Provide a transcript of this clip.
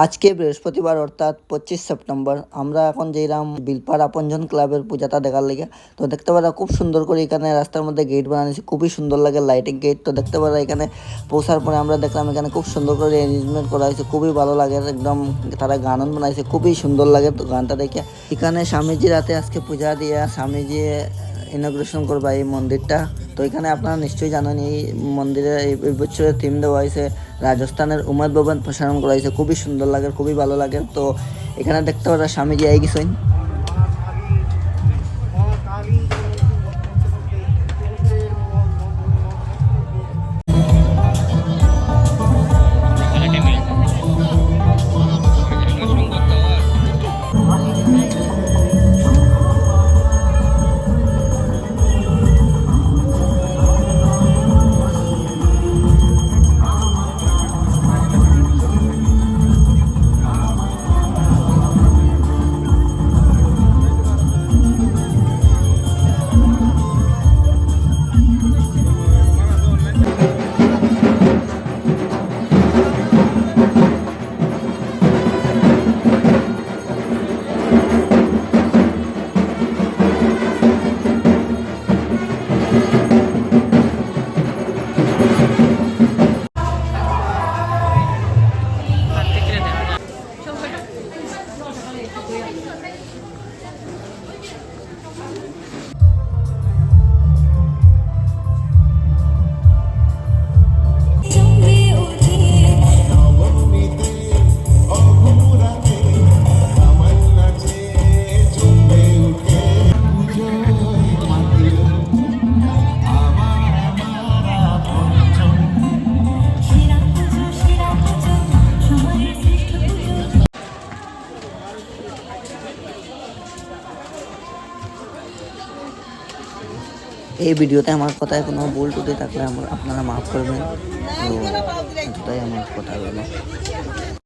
আজকে বৃহস্পতিবার অর্থাৎ 25 সেপ্টেম্বর আমরা এখন যেরাম বিলপাড় আপনজন ক্লাবের পূজাটা দেখার লেগে। তো দেখতে পারা খুব সুন্দর করে এখানে রাস্তার মধ্যে গেট বানানো, খুবই সুন্দর লাগে লাইটিং গেট। তো দেখতে পারা এখানে পৌঁছার পরে আমরা দেখলাম এখানে খুব সুন্দর করে অ্যারেঞ্জমেন্ট করা হয়েছে, খুবই ভালো লাগে। একদম তারা গান বানাইছে, খুবই সুন্দর লাগে তো গানটা দেখে। এখানে স্বামীজি রাতে আজকে পূজা দিয়ে স্বামীজি ইনগ্রেশন করবা এই মন্দিরটা। তো এখানে আপনারা নিশ্চয়ই জানেন এই মন্দিরে এই বছরের থিম দেওয়া হয়েছে রাজস্থানের উমাদ ভবন প্রসারণ করা হয়েছে, খুবই সুন্দর লাগে, খুবই ভালো লাগে। তো এখানে দেখতে পারা স্বামীজি আই গেছেন। এই ভিডিওতে আমার কথায় কোনো ভুল ত্রুটি থাকলে আপনারা মাফ করবেন। তো এতটাই আমার কথা হলো।